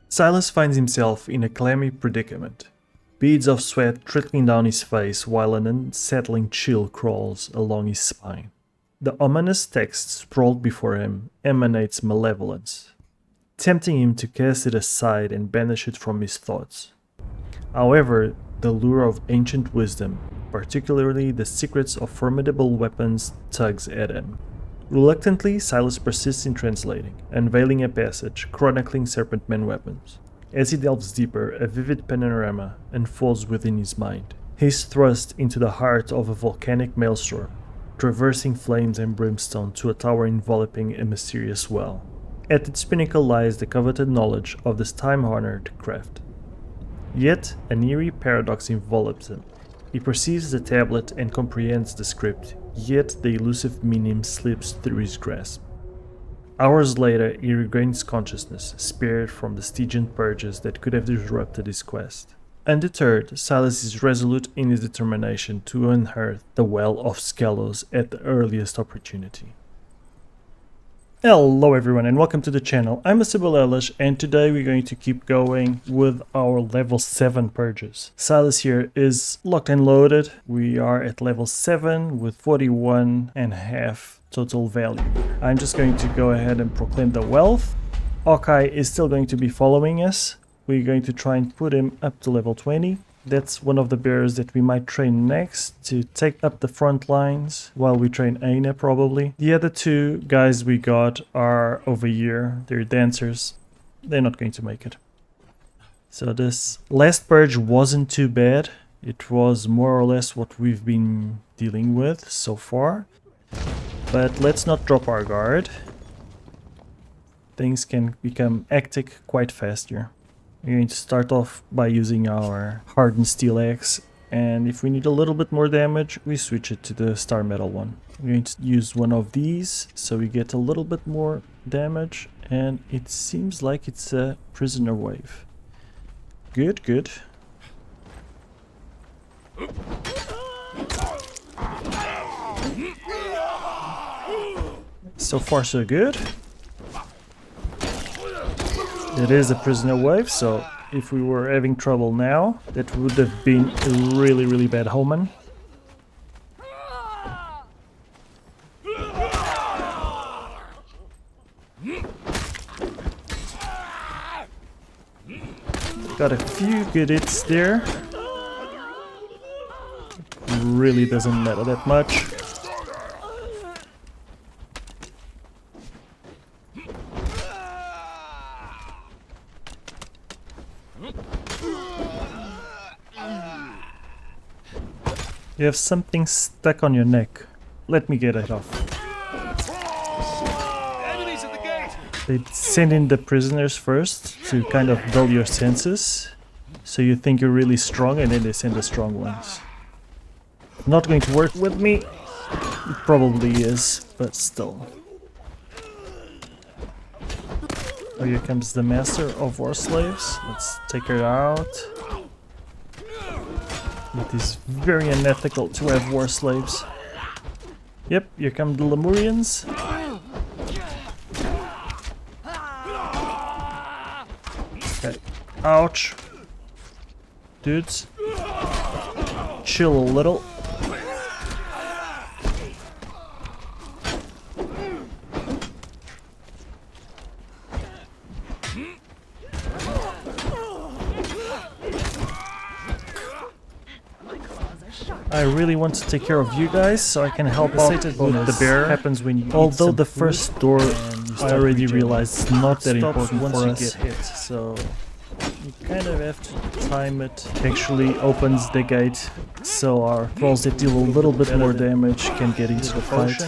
Silas finds himself in a clammy predicament. Beads of sweat trickling down his face while an unsettling chill crawls along his spine. The ominous text sprawled before him emanates malevolence, tempting him to cast it aside and banish it from his thoughts. However, the lure of ancient wisdom, particularly the secrets of formidable weapons, tugs at him. Reluctantly, Silas persists in translating, unveiling a passage chronicling Serpent-Man weapons. As he delves deeper, a vivid panorama unfolds within his mind. He is thrust into the heart of a volcanic maelstrom, traversing flames and brimstone to a tower enveloping a mysterious well. At its pinnacle lies the coveted knowledge of this time-honored craft. Yet, an eerie paradox envelops him. He perceives the tablet and comprehends the script, yet the elusive meaning slips through his grasp. Hours later, he regains consciousness, spared from the stygian purges that could have disrupted his quest. Undeterred, Silas is resolute in his determination to unearth the Well of Skelos at the earliest opportunity. Hello everyone and welcome to the channel. I'm Silas and today we're going to keep going with our level 7 purges. Silas here is locked and loaded. We are at level 7 with 41.5 total value. I'm just going to go ahead and proclaim the wealth. Hawkeye is still going to be following us. We're going to try and put him up to level 20. That's one of the bears that we might train next to take up the front lines while we train Aina probably. The other two guys we got are over here. They're dancers. They're not going to make it. So this last purge wasn't too bad. It was more or less what we've been dealing with so far. But let's not drop our guard. Things can become hectic quite fast here. We're going to start off by using our hardened steel axe, and if we need a little bit more damage, we switch it to the star metal one. We're going to use one of these so we get a little bit more damage, and it seems like it's a prisoner wave. Good, good. So far so good. It is a prisoner wave, so if we were having trouble now, that would have been a really bad omen. Got a few good hits there. Really doesn't matter that much. You have something stuck on your neck. Let me get it off. Enemies at the gate. They send in the prisoners first to kind of dull your senses, so you think you're really strong, and then they send the strong ones. Not going to work with me. It probably is, but still. Oh, here comes the master of war slaves. Let's take her out. It is very unethical to have war slaves. Yep, here come the Lemurians. Okay. Ouch. Dudes. Chill a little. I really want to take care of you guys so I can help out with the bear. Happens when you although the first door I already realized it's not that important once you get hit, so you kind of have to time it. Actually opens the gate so our thralls that deal a little bit more damage can get into the fight.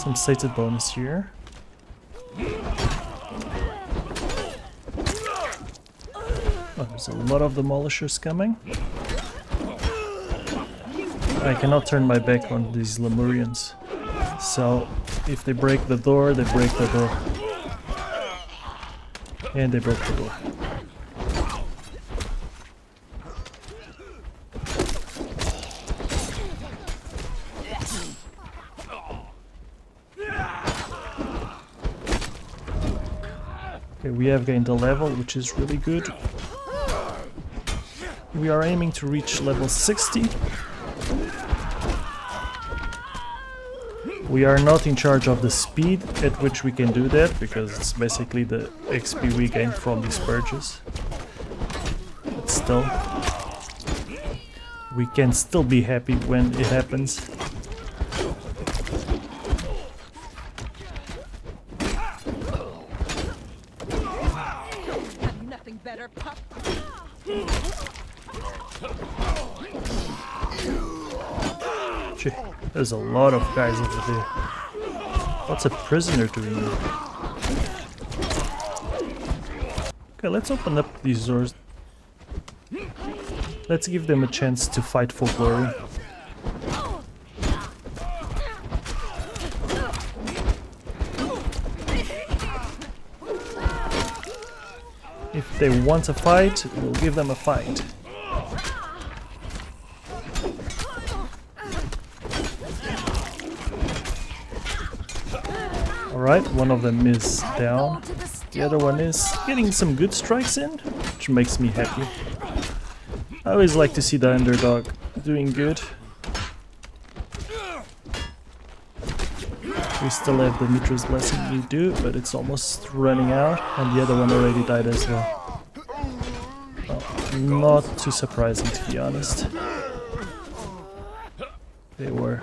Some sated bonus here. Oh, there's a lot of demolishers coming. I cannot turn my back on these Lemurians. So, if they break the door, they break the door. And they broke the door. Okay, we have gained a level, which is really good. We are aiming to reach level 60. We are not in charge of the speed at which we can do that, because it's basically the XP we gain from these purges. But still, we can still be happy when it happens. Have you nothing better, pup? Gee, there's a lot of guys over there. What's a prisoner doing here? Okay, let's open up these doors. Let's give them a chance to fight for glory. If they want a fight, we'll give them a fight. Alright, one of them is down. The other one is getting some good strikes in, which makes me happy. I always like to see the underdog doing good. We still have the Mitra's Blessing, we do, but it's almost running out, and the other one already died as well. Well, not too surprising, to be honest. They were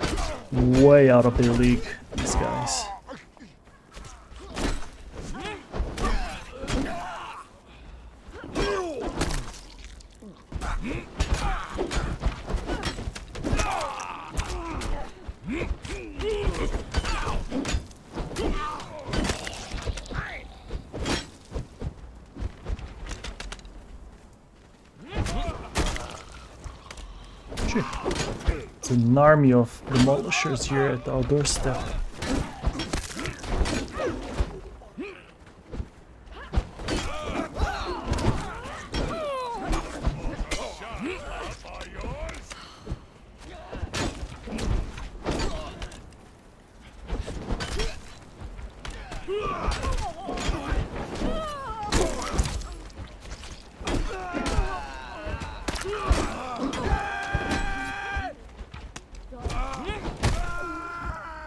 way out of their league, these guys. It's an army of demolishers here at our doorstep.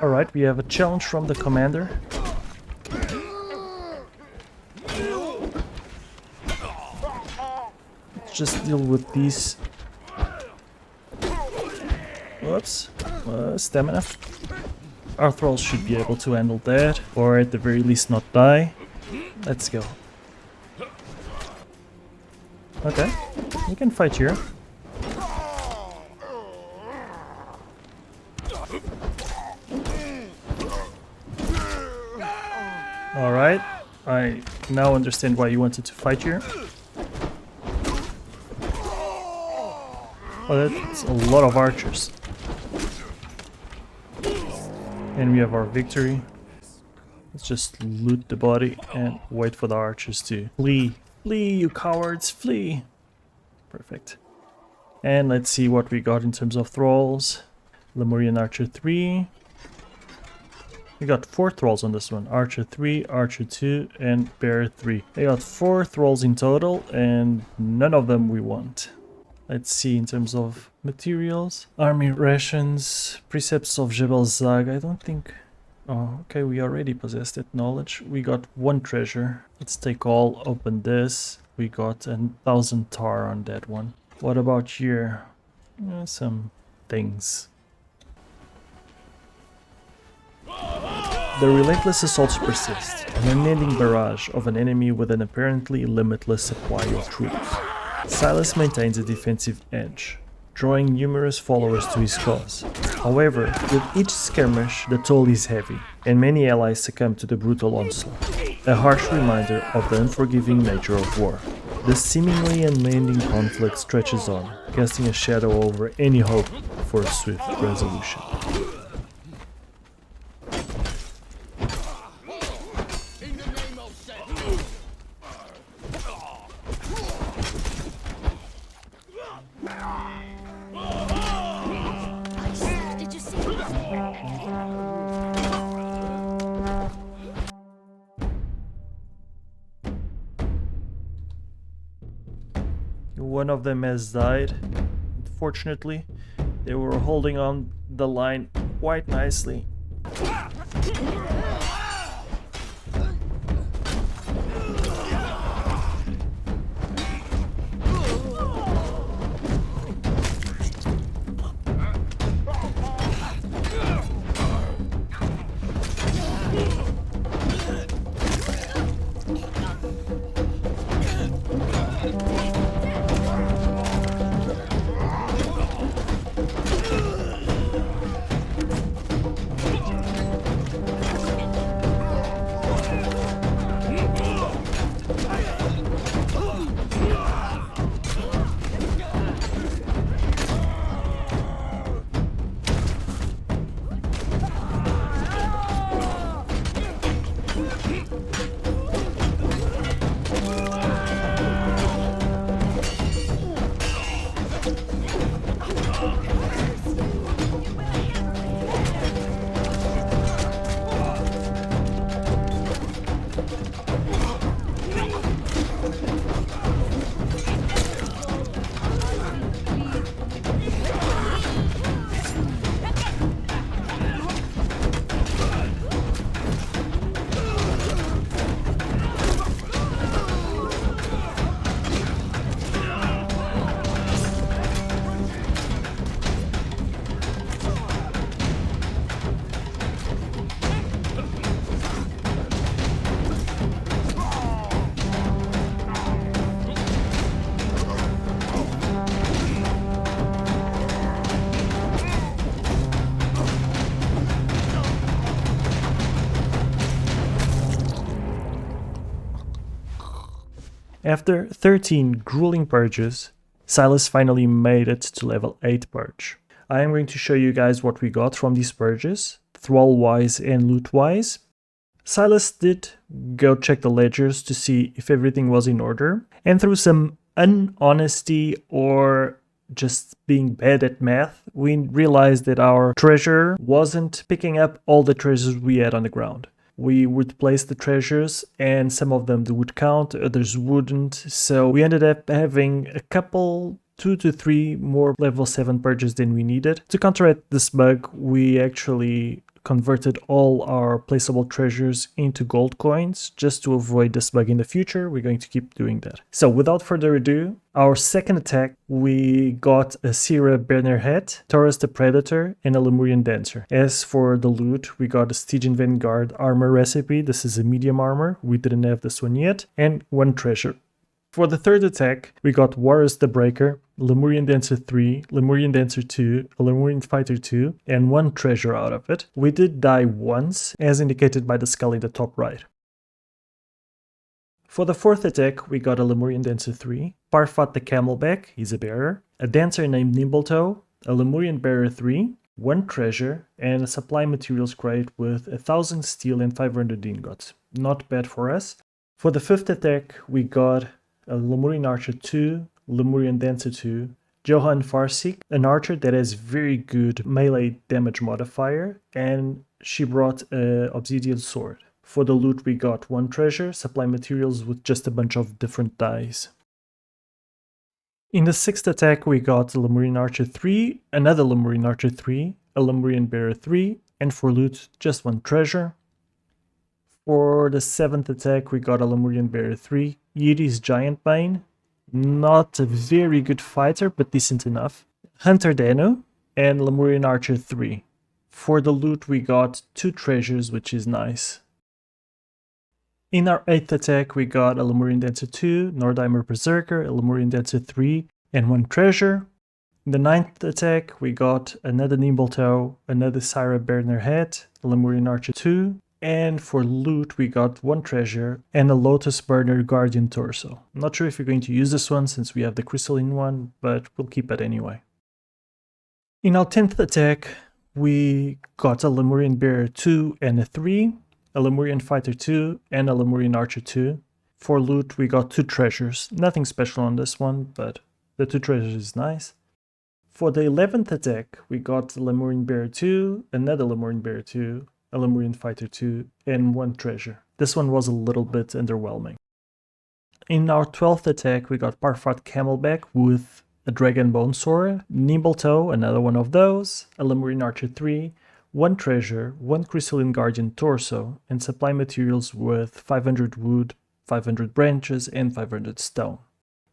Alright, we have a challenge from the commander. Let's just deal with these. Whoops. Stamina. Our thralls should be able to handle that, or at the very least not die. Let's go. Okay, we can fight here. Alright, I now understand why you wanted to fight here. Oh, that's a lot of archers. And we have our victory. Let's just loot the body and wait for the archers to flee. Flee, you cowards, flee! Perfect. And let's see what we got in terms of thralls. Lemurian Archer 3. We got 4 thralls on this one. Archer 3, Archer 2, and Bear 3. They got 4 thralls in total, and none of them we want. Let's see in terms of materials. Army rations, precepts of Jebel Zag. I don't think... Oh, okay, we already possess that knowledge. We got 1 treasure. Let's take all, open this. We got 1,000 tar on that one. What about here? Some things. The relentless assaults persist, an unending barrage of an enemy with an apparently limitless supply of troops. Silas maintains a defensive edge, drawing numerous followers to his cause. However, with each skirmish, the toll is heavy, and many allies succumb to the brutal onslaught, a harsh reminder of the unforgiving nature of war. The seemingly unending conflict stretches on, casting a shadow over any hope for a swift resolution. One of them has died. Unfortunately, they were holding on the line quite nicely. After 13 grueling purges, Silas finally made it to level 8 purge. I am going to show you guys what we got from these purges, thrall-wise and loot-wise. Silas did go check the ledgers to see if everything was in order, and through some unhonesty or just being bad at math, we realized that our treasure wasn't picking up all the treasures we had on the ground. We would place the treasures and some of them would count, others wouldn't, so we ended up having a couple, 2 to 3 more level 7 purges than we needed. To counteract this bug, we actually converted all our placeable treasures into gold coins just to avoid this bug in the future. We're going to keep doing that. So without further ado, our second attack, we got a Sierra Banner Hat, Taurus the Predator, and a Lemurian Dancer. As for the loot, we got a Stygian Vanguard armor recipe. This is a medium armor. We didn't have this one yet. And 1 treasure. For the third attack, we got Warus the Breaker, Lemurian Dancer 3, Lemurian Dancer 2, a Lemurian Fighter 2, and 1 treasure out of it. We did die once, as indicated by the skull in the top right. For the fourth attack, we got a Lemurian Dancer 3, Parfat the Camelback, he's a bearer, a dancer named Nimbletoe, a Lemurian Bearer 3, 1 treasure, and a supply materials crate with 1000 steel and 500 ingots. Not bad for us. For the fifth attack, we got a Lemurian Archer 2, Lemurian Dancer 2, Johan Farsik, an archer that has very good melee damage modifier, and she brought a Obsidian Sword. For the loot we got 1 treasure, supply materials with just a bunch of different dies. In the sixth attack we got a Lemurian Archer 3, another Lemurian Archer 3, a Lemurian Bearer 3, and for loot just 1 treasure. For the seventh attack we got a Lemurian Bearer 3, Yiri's Giant Bane, not a very good fighter but decent enough, Hunter Dano, and Lemurian Archer 3. For the loot we got 2 treasures, which is nice. In our 8th attack we got a Lemurian Dancer 2, Nordheimer Berserker, a Lemurian Dancer 3, and 1 treasure. In the 9th attack we got another Nimbletoe, another Sierra Banner Hat, a Lemurian Archer 2, and for loot we got 1 treasure and a Lotus Burner Guardian Torso. I'm not sure if you're going to use this one since we have the crystalline one, but we'll keep it anyway. In our 10th attack we got a Lemurian Bearer 2 and a 3, a Lemurian Fighter 2, and a Lemurian Archer 2. For loot we got 2 treasures. Nothing special on this one, but the 2 treasures is nice. For the 11th attack we got a Lemurian Bearer 2, another Lemurian Bearer 2, a Lemurian Fighter 2, and 1 treasure. This one was a little bit underwhelming. In our 12th attack, we got Parfat Camelback with a Dragon Bone Sword, Nimble Toe, another one of those, a Lemurian Archer 3, 1 treasure, 1 Crystalline Guardian Torso, and supply materials with 500 wood, 500 branches, and 500 stone.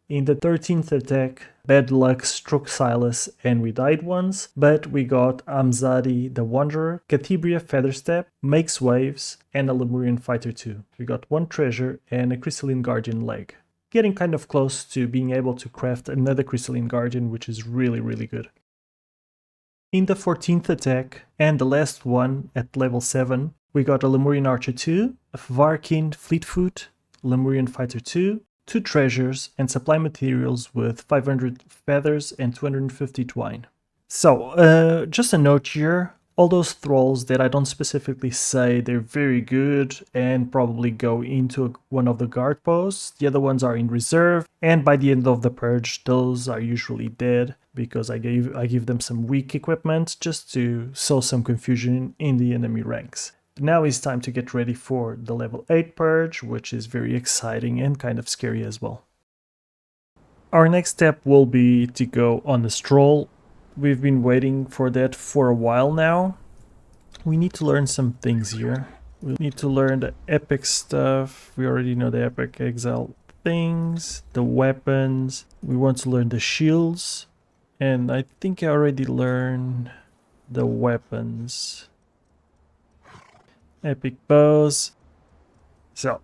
In the 13th attack, bad luck struck Silas and we died once, but we got Amzadi the Wanderer, Catibria Featherstep, Makes Waves, and a Lemurian Fighter 2. We got 1 treasure and a Crystalline Guardian leg. Getting kind of close to being able to craft another Crystalline Guardian, which is really good. In the 14th attack, and the last one at level 7, we got a Lemurian Archer 2, a Varkin Fleetfoot, Lemurian Fighter 2, 2 treasures, and supply materials with 500 feathers and 250 twine. So, just a note here, all those thralls that I don't specifically say, they're very good and probably go into one of the guard posts. The other ones are in reserve, and by the end of the purge, those are usually dead because I give them some weak equipment just to sow some confusion in the enemy ranks. Now it's time to get ready for the level 8 purge, which is very exciting and kind of scary as well. Our next step will be to go on a stroll. We've been waiting for that for a while now. We need to learn some things here. We need to learn the epic stuff. We already know the epic exile things, the weapons. We want to learn the shields. And I think I already learned the weapons. Epic bows. So,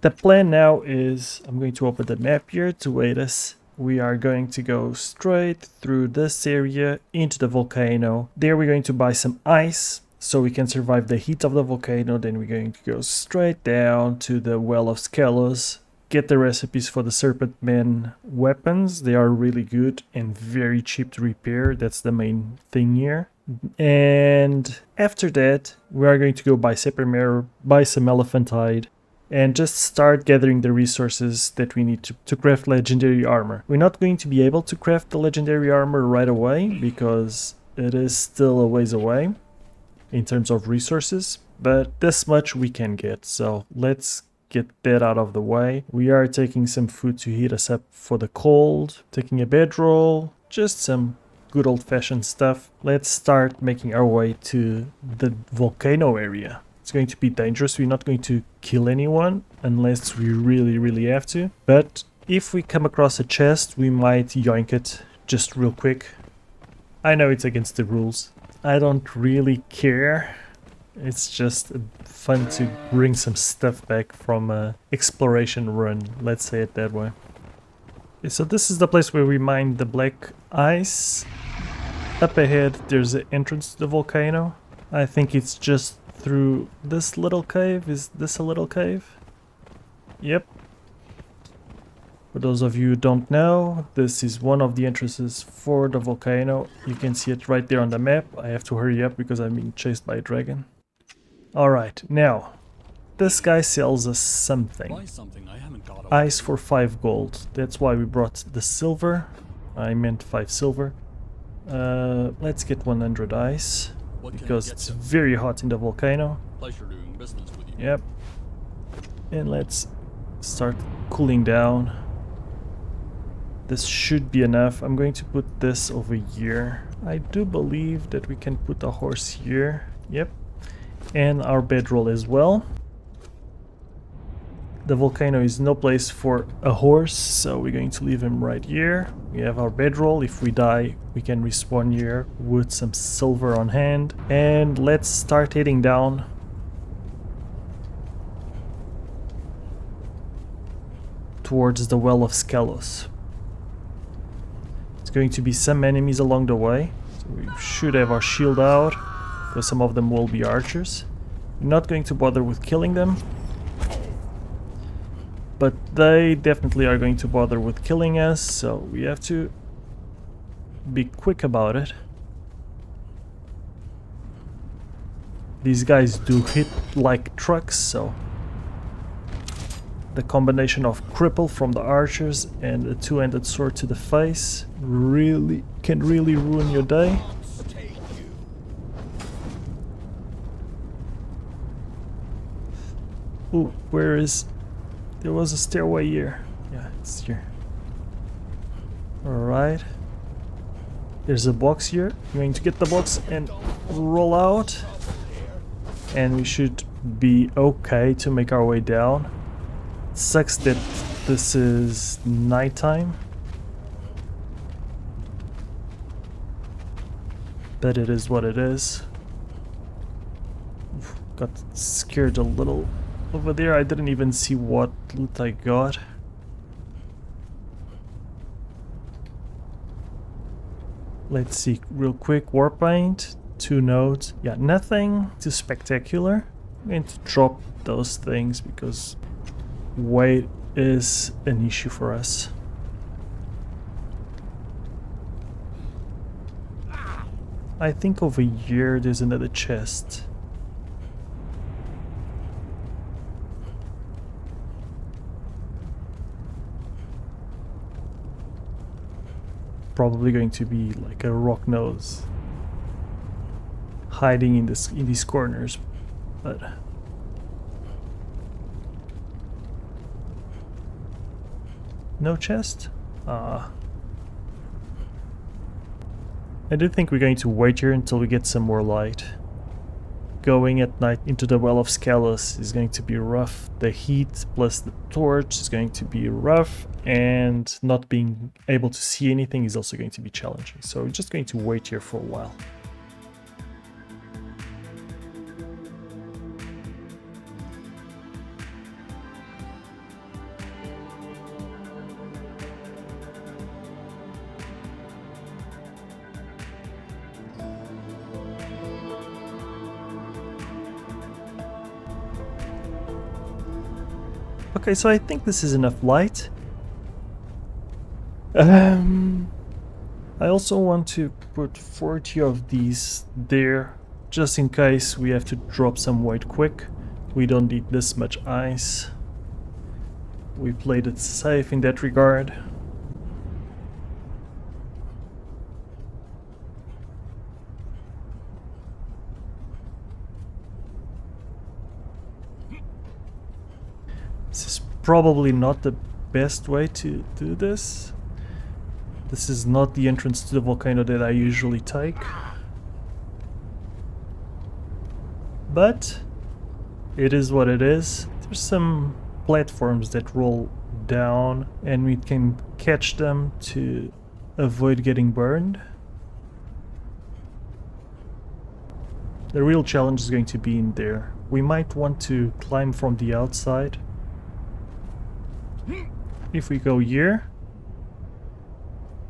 the plan now is, I'm going to open the map here to aid us. We are going to go straight through this area into the volcano. There we're going to buy some ice so we can survive the heat of the volcano. Then we're going to go straight down to the well of Skelos. Get the recipes for the Serpent-Man weapons. They are really good and very cheap to repair. That's the main thing here. And after that, we are going to go buy Serpent-Man, buy some Elephantide, and just start gathering the resources that we need to craft legendary armor. We're not going to be able to craft the legendary armor right away because it is still a ways away in terms of resources, but this much we can get. So let's get that out of the way. We are taking some food to heat us up for the cold, taking a bedroll, just some good old-fashioned stuff. Let's start making our way to the volcano area. It's going to be dangerous. We're not going to kill anyone unless we really have to. But if we come across a chest, we might yoink it just real quick. I know it's against the rules. I don't really care. It's just fun to bring some stuff back from an exploration run, let's say it that way. Okay, so this is the place where we mine the black ice. Up ahead there's the entrance to the volcano. I think it's just through this little cave. Is this a little cave? Yep. For those of you who don't know, this is one of the entrances for the volcano. You can see it right there on the map. I have to hurry up because I'm being chased by a dragon. Alright, now, this guy sells us something. Ice for 5 gold. That's why we brought the silver. I meant 5 silver. Let's get 100 ice, because it's very hot in the volcano. Yep. And let's start cooling down. This should be enough. I'm going to put this over here. I do believe that we can put a horse here. Yep. And our bedroll as well. The volcano is no place for a horse, so we're going to leave him right here. We have our bedroll. If we die, we can respawn here with some silver on hand. And let's start heading down. Towards the well of Skelos. It's going to be some enemies along the way, so we should have our shield out, because some of them will be archers. We're not going to bother with killing them, but they definitely are going to bother with killing us, so we have to be quick about it. These guys do hit like trucks, so the combination of cripple from the archers and a two-handed sword to the face can really ruin your day. Ooh, there was a stairway here. It's here. Alright. There's a box here. I'm going to get the box and roll out. And we should be okay to make our way down. It sucks that this is nighttime. But it is what it is. Got scared a little over there. I didn't even see what loot I got. Let's see real quick. Warpaint, 2 nodes. Yeah, nothing too spectacular. I'm going to drop those things because weight is an issue for us. I think over here there's another chest. Probably going to be like a rock nose hiding in these corners, but no chest. I do think we're going to wait here until we get some more light. Going at night into the Well of Silas is going to be rough. The heat plus the torch is going to be rough, and not being able to see anything is also going to be challenging. So we're just going to wait here for a while. Okay, so I think this is enough light. I also want to put 40 of these there, just in case we have to drop some weight quick. We don't need this much ice. We played it safe in that regard. This is probably not the best way to do this. This is not the entrance to the volcano that I usually take. But it is what it is. There's some platforms that roll down and we can catch them to avoid getting burned. The real challenge is going to be in there. We might want to climb from the outside. If we go here,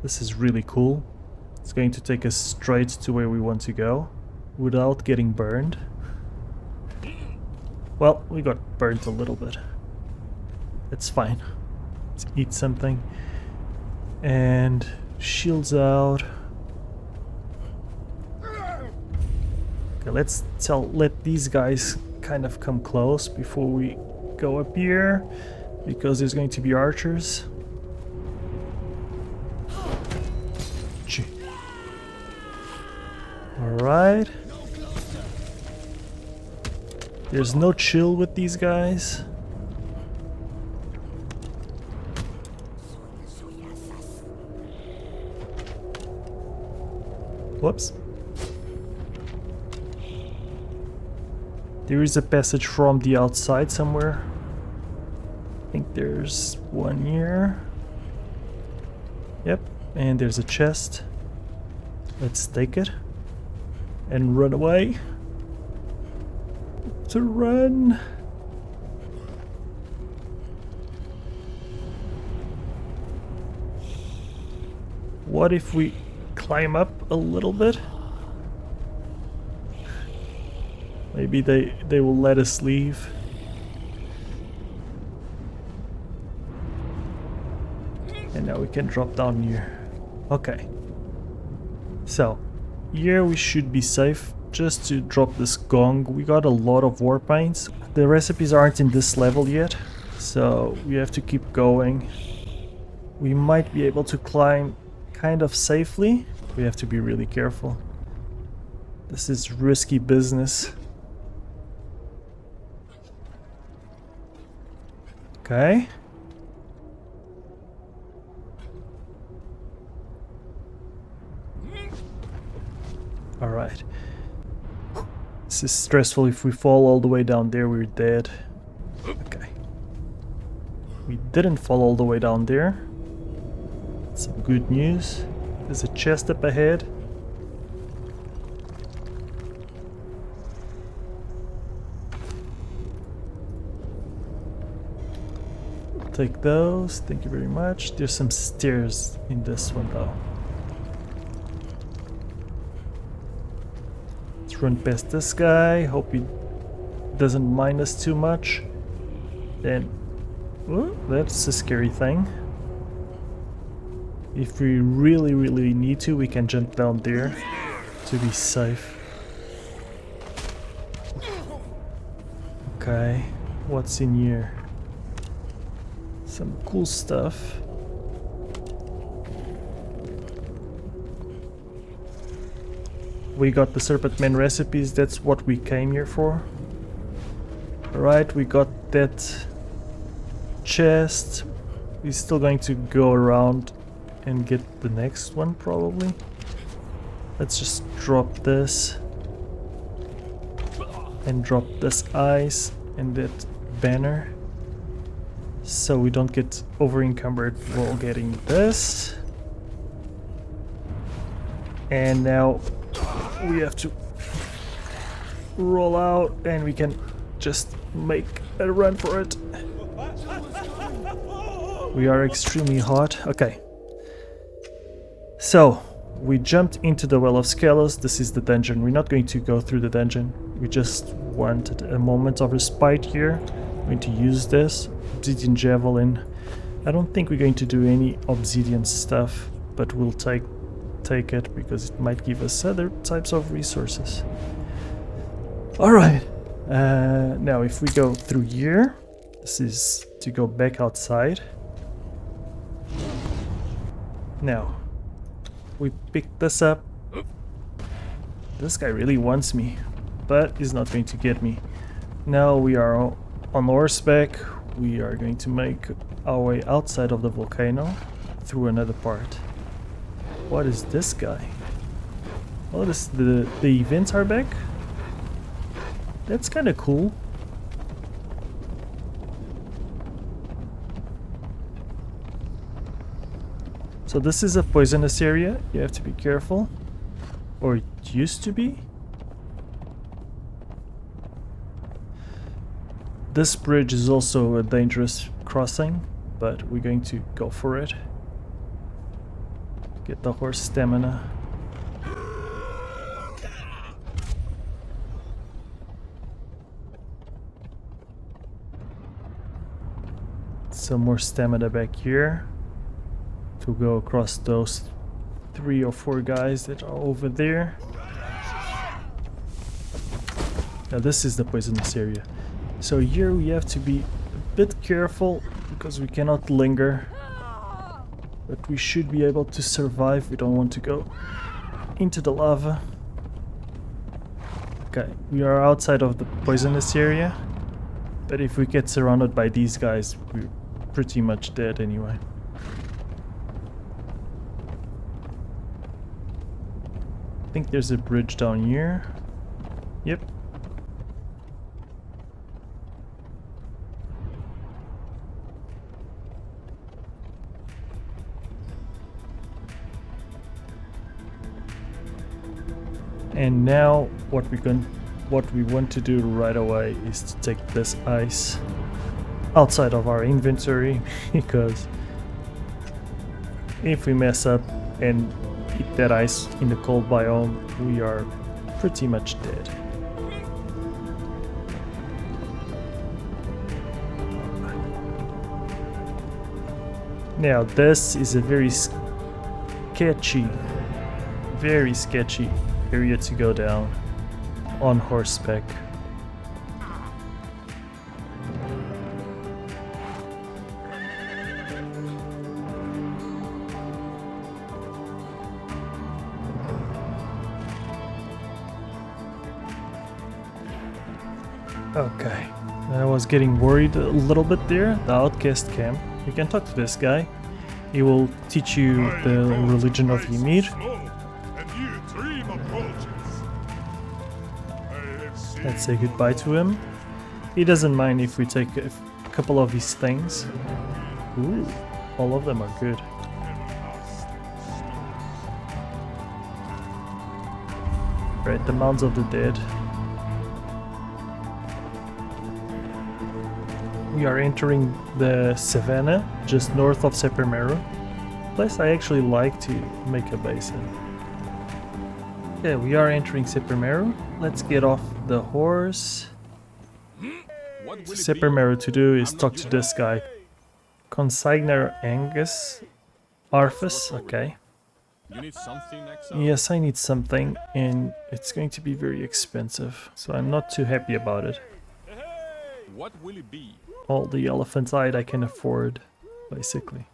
this is really cool. It's going to take us straight to where we want to go without getting burned. Well, we got burnt a little bit. It's fine. Let's eat something. And shields out. Okay, let these guys kind of come close before we go up here, because there's going to be archers. Alright. There's no chill with these guys. Whoops. There is a passage from the outside somewhere. I think there's one here. Yep, and there's a chest. Let's take it and run away. To run. What if we climb up a little bit? Maybe they will let us leave. And now we can drop down here. Okay. So, here we should be safe. Just to drop this gong, we got a lot of war paints. The recipes aren't in this level yet, so we have to keep going. We might be able to climb kind of safely. We have to be really careful. This is risky business. Okay. Alright. This is stressful. If we fall all the way down there, we're dead. Okay. We didn't fall all the way down there. Some good news. There's a chest up ahead. Take those. Thank you very much. There's some stairs in this one though. Run past this guy, hope he doesn't mind us too much. Then, oh, that's a scary thing. If we really need to, we can jump down there to be safe. Okay, what's in here? Some cool stuff. We got the Serpent-Man recipes, that's what we came here for. Alright, we got that chest. We're still going to go around and get the next one probably. Let's just drop this. And drop this ice and that banner. So we don't get over encumbered while getting this. And now we have to roll out and we can just make a run for it. We are extremely hot. Okay. So, we jumped into the Well of Sylas. This is the dungeon. We're not going to go through the dungeon. We just wanted a moment of respite here. I'm going to use this. Obsidian Javelin. I don't think we're going to do any obsidian stuff, but we'll take it because it might give us other types of resources. Alright, now if we go through here, this is to go back outside. Now, we pick this up. This guy really wants me, but he's not going to get me. Now we are on horseback. We are going to make our way outside of the volcano through another part. What is this guy? Oh, the events are back? That's kind of cool. So this is a poisonous area. You have to be careful. Or it used to be. This bridge is also a dangerous crossing, but we're going to go for it. Get the horse stamina. Some more stamina back here to go across those 3 or 4 guys that are over there. Now this is the poisonous area. So here we have to be a bit careful because we cannot linger. But we should be able to survive. We don't want to go into the lava. Okay, we are outside of the poisonous area. But if we get surrounded by these guys, we're pretty much dead anyway. I think there's a bridge down here. Yep. And now what we want to do right away is to take this ice outside of our inventory, because if we mess up and hit that ice in the cold biome, we are pretty much dead. Now this is a very sketchy area to go down on horseback. Okay, I was getting worried a little bit there. The outcast camp. You can talk to this guy. He will teach you the religion of Ymir. Let's say goodbye to him. He doesn't mind if we take a couple of his things. Ooh, all of them are good. Right, the Mounds of the Dead. We are entering the savannah, just north of Serpent-Man. Place I actually like to make a base in. Okay, we are entering Serpent-Man. Let's get off the horse. Serpent-Man to do is talk to this guy. Consigner Angus. Arthas, okay. You need something, Exiled? Yes, I need something, and it's going to be very expensive, so I'm not too happy about it. What will it be? All the elephant hide I can afford, basically.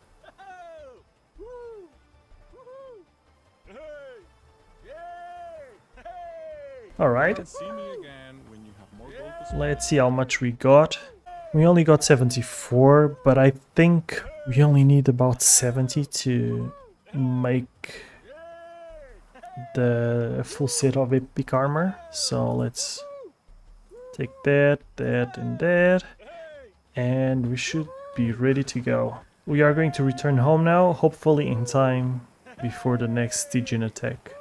Alright, See me again when you have more gold to spend. let's see how much we got. We only got 74, but I think we only need about 70 to make the full set of epic armor. So let's take that, that, and that, and we should be ready to go. We are going to return home now, hopefully in time before the next stygian attack.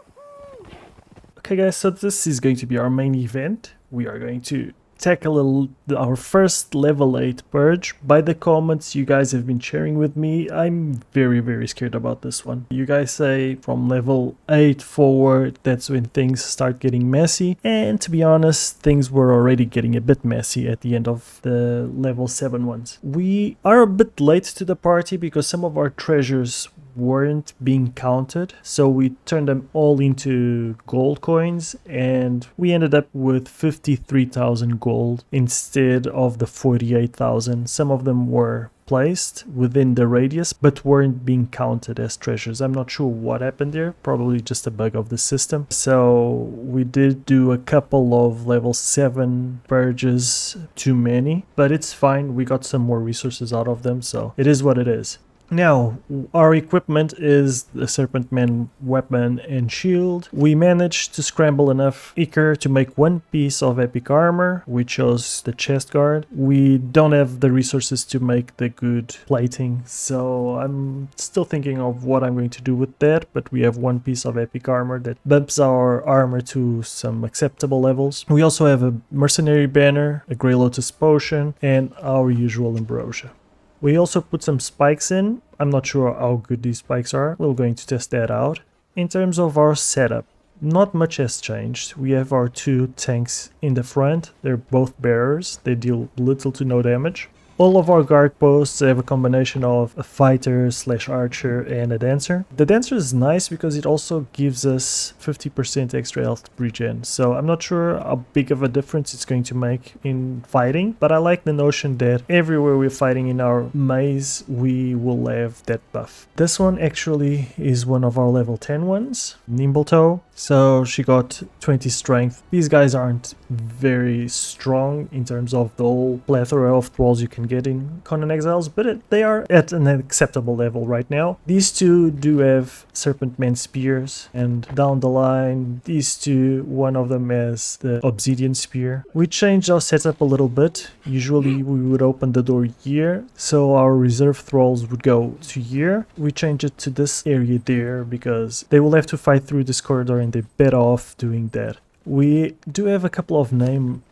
Okay guys, so this is going to be our main event. We are going to tackle our first level 8 purge. By the comments you guys have been sharing with me, I'm very scared about this one. You guys say from level 8 forward, that's when things start getting messy. And to be honest, things were already getting a bit messy at the end of the level 7 ones. We are a bit late to the party because some of our treasures weren't being counted, so we turned them all into gold coins and we ended up with 53,000 gold instead of the 48,000. Some of them were placed within the radius but weren't being counted as treasures. I'm not sure what happened there, probably just a bug of the system. So we did do a couple of level 7 purges, too many, but it's fine, we got some more resources out of them, so it is what it is. Now, our equipment is the Serpent-Man weapon and shield. We managed to scramble enough ichor to make one piece of epic armor. We chose the chest guard. We don't have the resources to make the good plating, so I'm still thinking of what I'm going to do with that, but we have one piece of epic armor that bumps our armor to some acceptable levels. We also have a mercenary banner, a Grey Lotus potion, and our usual ambrosia. We also put some spikes in. I'm not sure how good these spikes are. We're going to test that out. In terms of our setup, not much has changed. We have our two tanks in the front. They're both bearers. They deal little to no damage. All of our guard posts have a combination of a fighter / archer and a dancer. The dancer is nice because it also gives us 50% extra health regen, so I'm not sure how big of a difference it's going to make in fighting, but I like the notion that everywhere we're fighting in our maze we will have that buff. This one actually is one of our level 10 ones, Nimbletoe. So she got 20 strength. These guys aren't very strong in terms of the whole plethora of thralls you can get in Conan Exiles, but they are at an acceptable level right now. These two do have Serpent-Man spears, and down the line, these two, one of them has the obsidian spear. We changed our setup a little bit. Usually we would open the door here, so our reserve thralls would go to here. We changed it to this area there because they will have to fight through this corridor and they're better off doing that. We do have a couple of name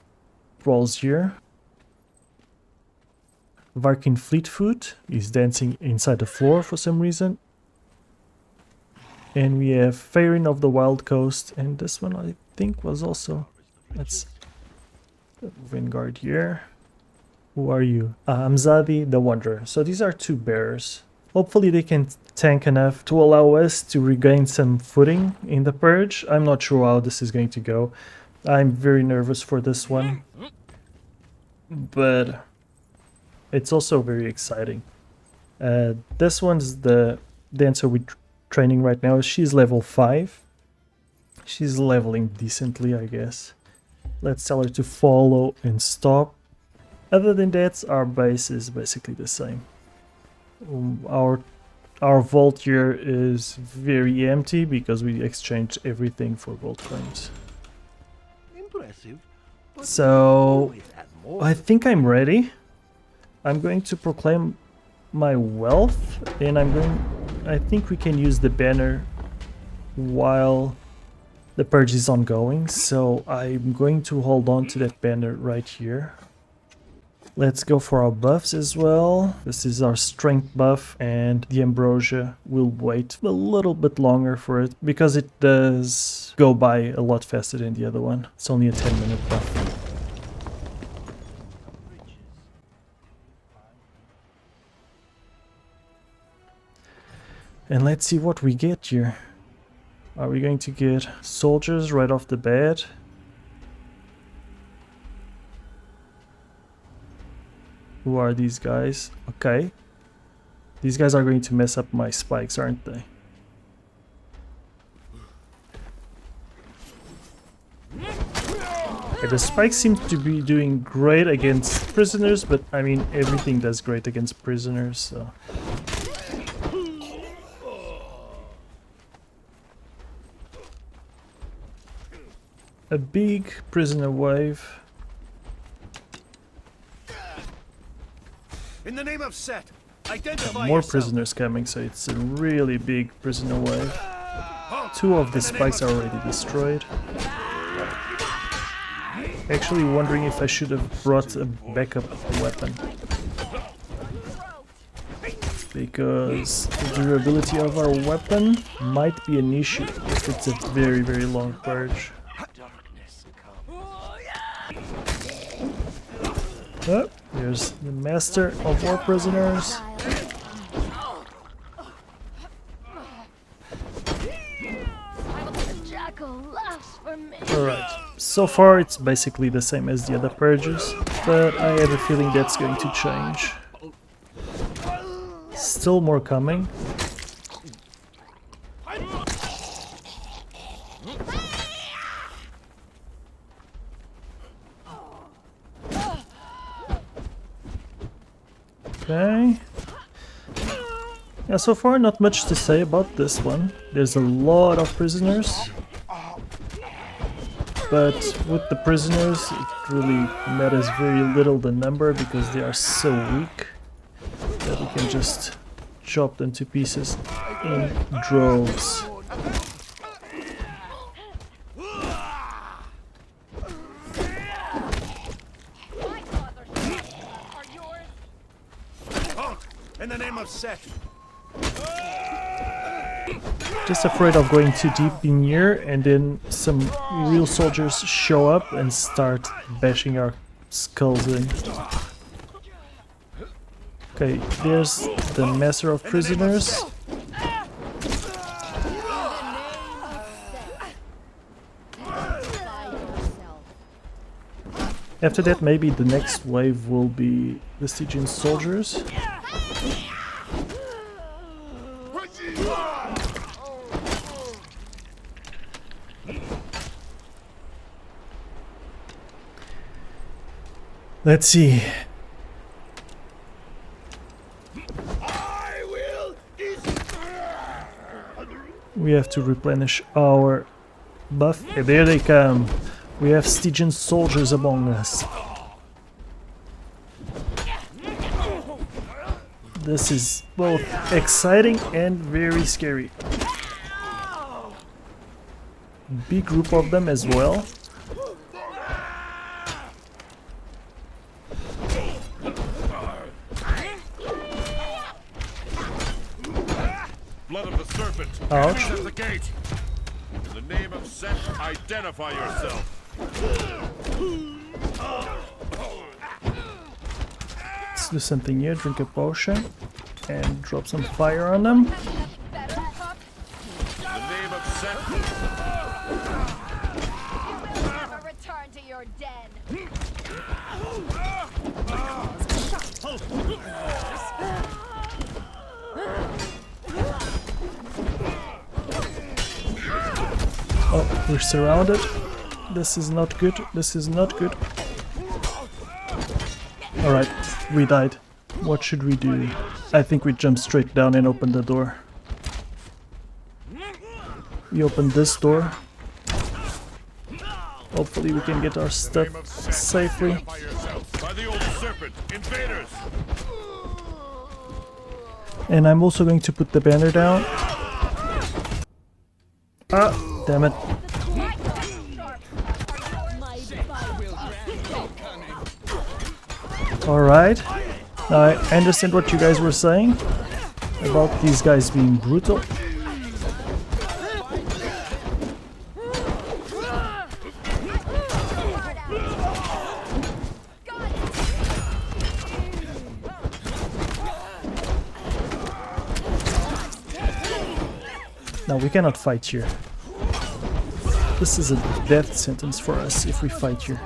thralls here. Varkin Fleetfoot is dancing inside the floor for some reason. And we have Farin of the Wild Coast, and this one I think was also... Let's... Vanguard here. Who are you? Amzadi the Wanderer. So these are two bearers. Hopefully they can tank enough to allow us to regain some footing in the purge. I'm not sure how this is going to go. I'm very nervous for this one. But it's also very exciting. This one's the dancer we're training right now. She's level 5. She's leveling decently, I guess. Let's tell her to follow and stop. Other than that, our base is basically the same. Our vault here is very empty because we exchanged everything for gold coins. Impressive. So I think I'm ready. I'm going to proclaim my wealth, and I think we can use the banner while the purge is ongoing, so I'm going to hold on to that banner right here. Let's go for our buffs as well. This is our strength buff, and the ambrosia will wait a little bit longer for it because it does go by a lot faster than the other one. It's only a 10-minute buff. And let's see what we get here. Are we going to get soldiers right off the bat? Who are these guys? Okay. These guys are going to mess up my spikes, aren't they? Okay, the spikes seem to be doing great against prisoners, but I mean, everything does great against prisoners, so... A big prisoner wave. In the name of Set, identify More yourself. prisoners coming, so it's a really big prisoner wave. 2 of the spikes are already destroyed. Actually wondering if I should have brought a backup weapon. Because the durability of our weapon might be an issue if it's a very, very long purge. Oh, there's the master of war prisoners. Alright, so far it's basically the same as the other purges, but I have a feeling that's going to change. Still more coming. Okay. Yeah, so far not much to say about this one. There's a lot of prisoners. But with the prisoners, it really matters very little the number because they are so weak that we can just chop them to pieces in droves. In the name of Set. Just afraid of going too deep in here and then some real soldiers show up and start bashing our skulls in. Okay, there's the master of prisoners. After that, maybe the next wave will be the stygian soldiers. Let's see. We have to replenish our buff. And there they come. We have stygian soldiers among us. This is both exciting and very scary. Big group of them as well. Blood of the serpent. Ouch. At the gate. In the name of Set, identify yourself. Let's do something here. Drink a potion and drop some fire on them. In the name of Set. Return to your den. Oh, we're surrounded. This is not good. This is not good. Alright, we died. What should we do? I think we jump straight down and open the door. We open this door. Hopefully we can get our stuff safely. Identify yourself. By the old serpent, invaders! And I'm also going to put the banner down. Ah, damn it. Alright. Now I understand what you guys were saying about these guys being brutal. Now we cannot fight here. This is a death sentence for us if we fight here.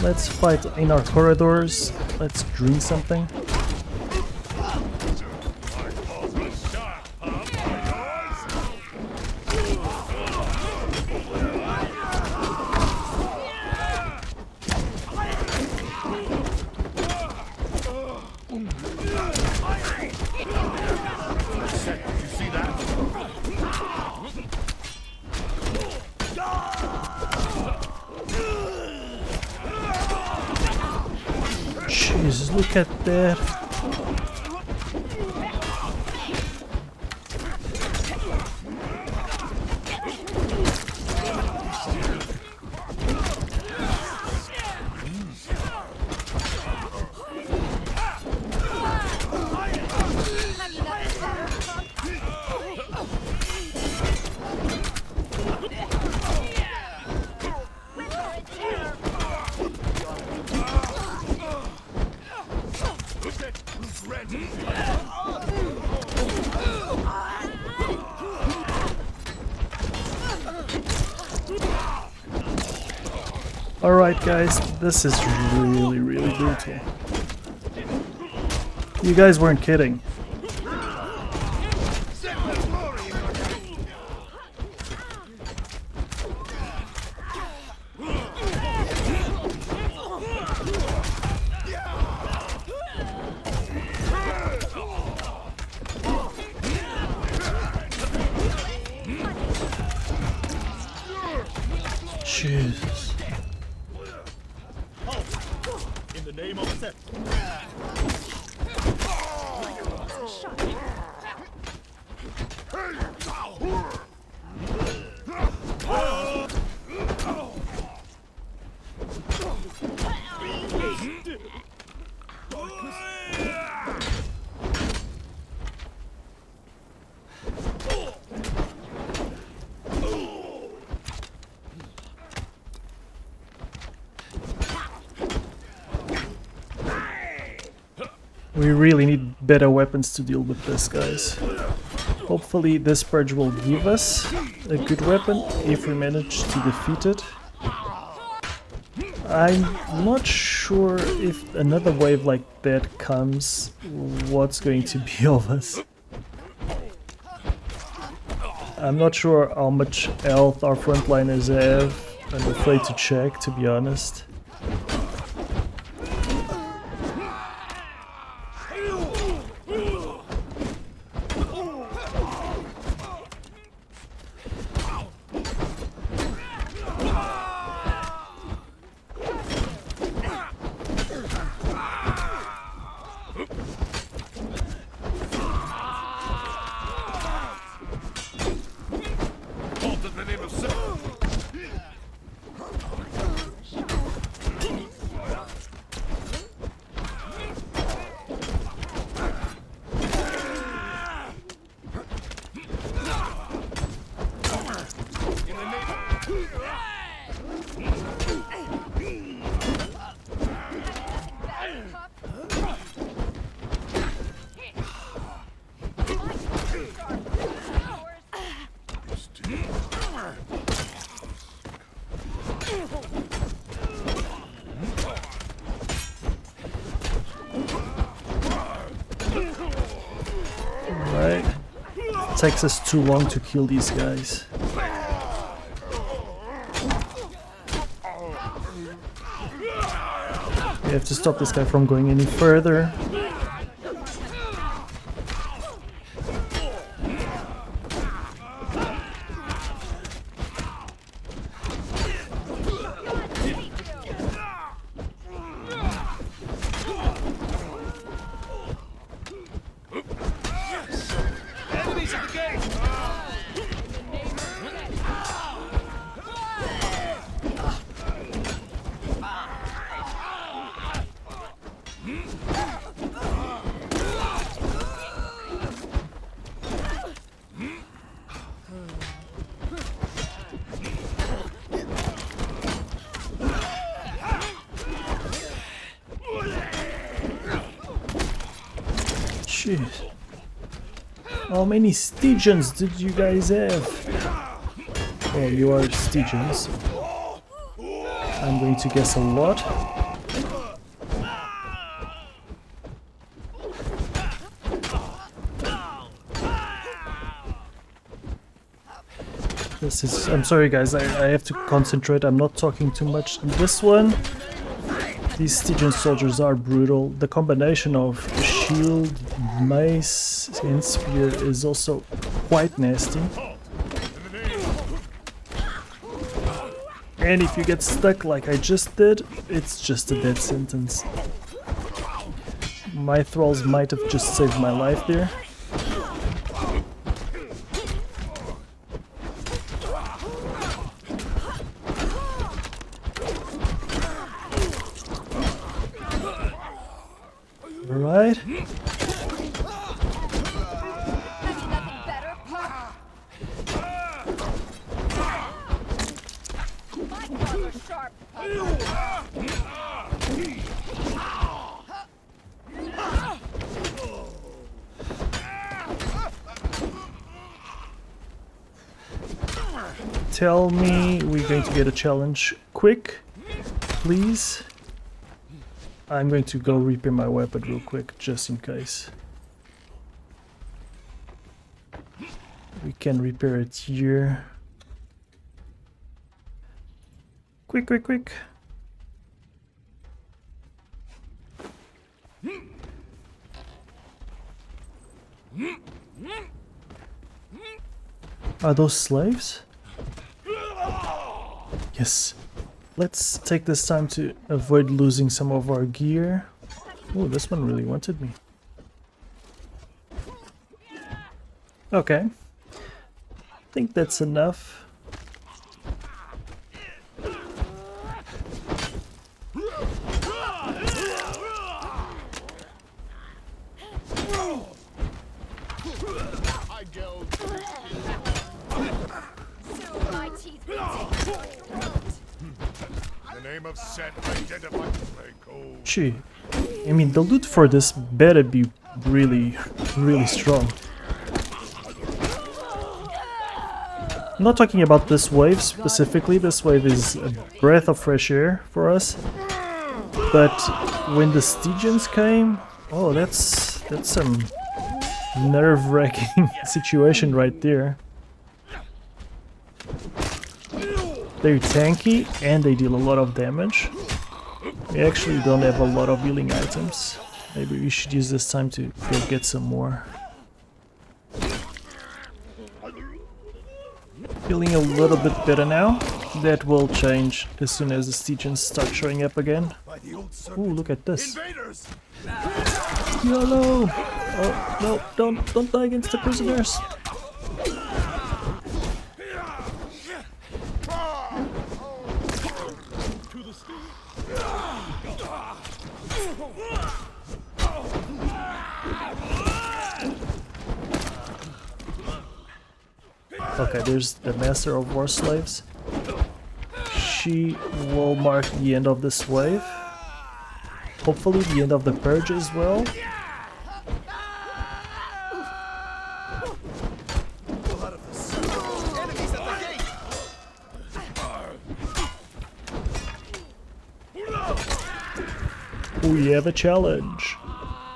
Let's fight in our corridors. Let's drink something. Jesus, look at that. Alright guys, this is really brutal. You guys weren't kidding. Jesus. In the name of Set. We really need better weapons to deal with this, guys. Hopefully this purge will give us a good weapon if we manage to defeat it. I'm not sure if another wave like that comes, what's going to be of us. I'm not sure how much health our frontliners have. I'm afraid to check, to be honest. Right. It takes us too long to kill these guys. We have to stop this guy from going any further. Jeez. How many stygians did you guys have? Oh, you are stygians. I'm going to guess a lot. This is... I'm sorry guys, I have to concentrate, I'm not talking too much. This one, these Stygian soldiers are brutal. The combination of shield, mace and spear is also quite nasty. And if you get stuck like I just did, it's just a death sentence. My thralls might have just saved my life there. Alright. Have you nothing better, punk? My claws are sharp, Tell me we're going to get a challenge quick, please. I'm going to go repair my weapon real quick, just in case. We can repair it here. Quick, quick, quick. Are those slaves? Yes. Let's take this time to avoid losing some of our gear. Oh, this one really wanted me. Okay. I think that's enough. soon my teeth will take your throat. In the name of Set, identify. Gee. I mean, the loot for this better be really, really strong. I'm not talking about this wave specifically. This wave is a breath of fresh air for us. But when the Stygians came, oh, that's some nerve-wracking situation right there. They're tanky and they deal a lot of damage. We actually don't have a lot of healing items. Maybe we should use this time to go get some more. Feeling a little bit better now. That will change as soon as the Stygians start showing up again. Ooh, look at this. YOLO! Oh, no, don't die against the prisoners. Okay, there's the Master of War Slaves. She will mark the end of this wave. Hopefully the end of the purge as well. We have a challenge.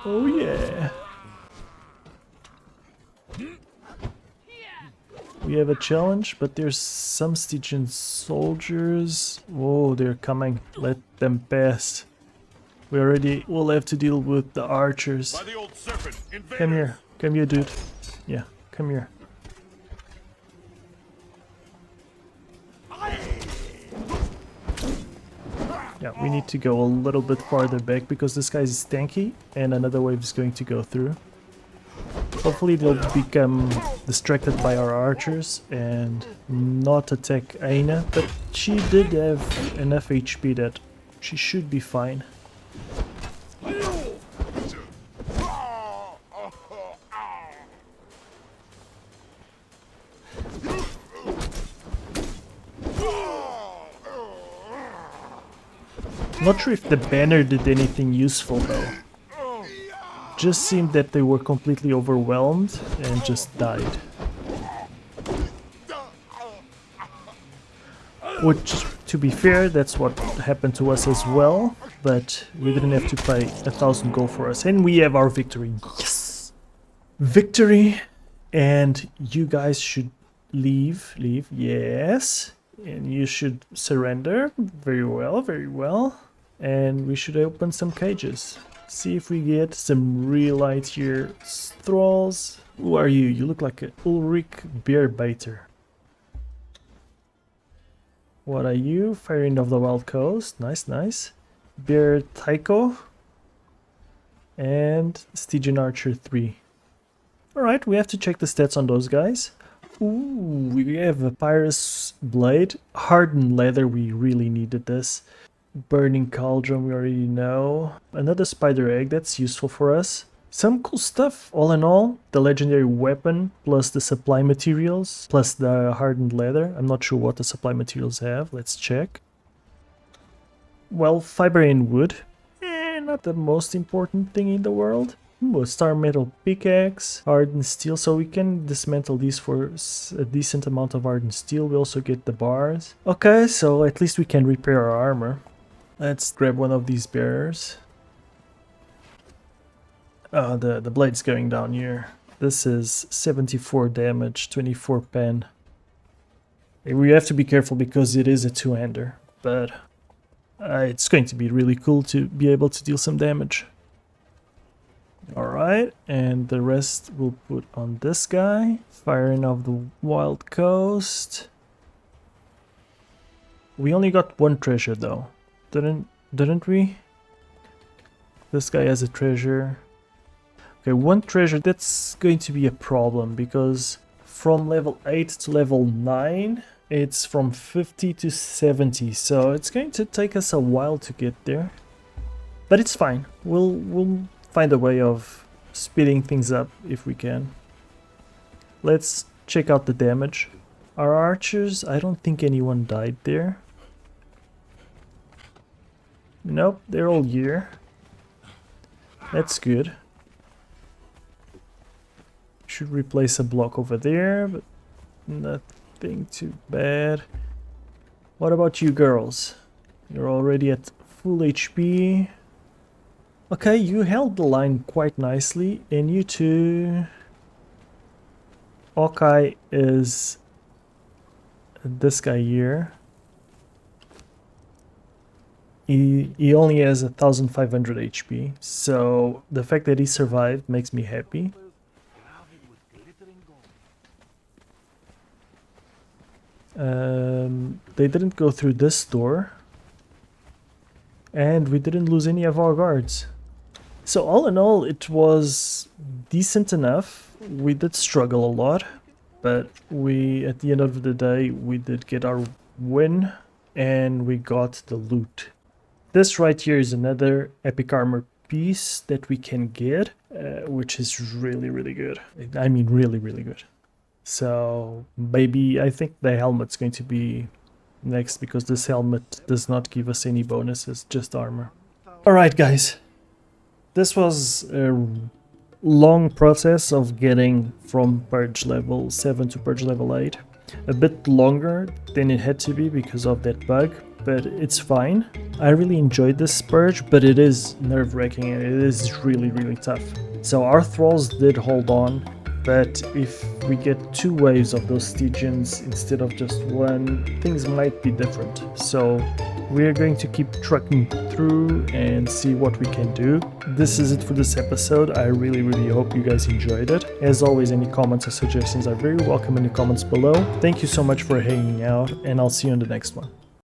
Oh yeah. We have a challenge, but there's some Stygian soldiers. Whoa, they're coming. Let them pass. We already will have to deal with the archers. By the old serpent, invaders. Come here. Come here, dude. Yeah, come here. Yeah, we need to go a little bit farther back because this guy is tanky and another wave is going to go through. Hopefully they'll become distracted by our archers and not attack Aina, but she did have enough HP that she should be fine. Not sure if the banner did anything useful though. just seemed that they were completely overwhelmed and just died. Which, to be fair, that's what happened to us as well, but we didn't have to pay 1,000 gold for us, and we have our victory. Yes! Victory! And you guys should leave, yes, and you should surrender. Very well, very well. And we should open some cages. See if we get some real light here. Thralls. Who are you? You look like an Ulrich bear baiter. What are you? Fireend of the Wild Coast. Nice, nice. Bear Tycho. And Stygian Archer 3. Alright, we have to check the stats on those guys. Ooh, we have a Pyrus Blade. Hardened leather, we really needed this. Burning Cauldron, we already know. Another Spider Egg, that's useful for us. Some cool stuff, all in all. The legendary weapon, plus the supply materials, plus the hardened leather. I'm not sure what the supply materials have, let's check. Well, fiber and wood. Not the most important thing in the world. Ooh, a star metal pickaxe, hardened steel, so we can dismantle these for a decent amount of hardened steel. We also get the bars. Okay, so at least we can repair our armor. Let's grab one of these bearers. Oh, the blade's going down here. This is 74 damage, 24 pen. We have to be careful because it is a two-hander, but it's going to be really cool to be able to deal some damage. Alright, and the rest we'll put on this guy. Fireend of the Wild Coast. We only got one treasure though. Didn't we? This guy has a treasure. Okay, one treasure, that's going to be a problem because from level 8 to level 9 it's from 50 to 70, so it's going to take us a while to get there. But it's fine. We'll find a way of speeding things up if we can. Let's check out the damage. Our archers, I don't think anyone died there. Nope, they're all here. That's good. Should replace a block over there, but nothing too bad. What about you girls? You're already at full HP. Okay, you held the line quite nicely, and you two... Hawkeye is this guy here. He only has 1,500 HP, so the fact that he survived makes me happy. They didn't go through this door, and we didn't lose any of our guards. So all in all, it was decent enough. We did struggle a lot, but at the end of the day, we did get our win, and we got the loot. This right here is another epic armor piece that we can get, which is really, really good. I mean, really, really good. So maybe I think the helmet's going to be next because this helmet does not give us any bonuses, just armor. Alright guys, this was a long process of getting from purge level 7 to purge level 8. A bit longer than it had to be because of that bug, but it's fine. I really enjoyed this purge, but it is nerve-wracking and it is really, really tough. So our thralls did hold on. But if we get 2 waves of those stygians instead of just 1, things might be different. So we're going to keep trucking through and see what we can do. This is it for this episode. I really, really hope you guys enjoyed it. As always, any comments or suggestions are very welcome in the comments below. Thank you so much for hanging out, and I'll see you in the next one.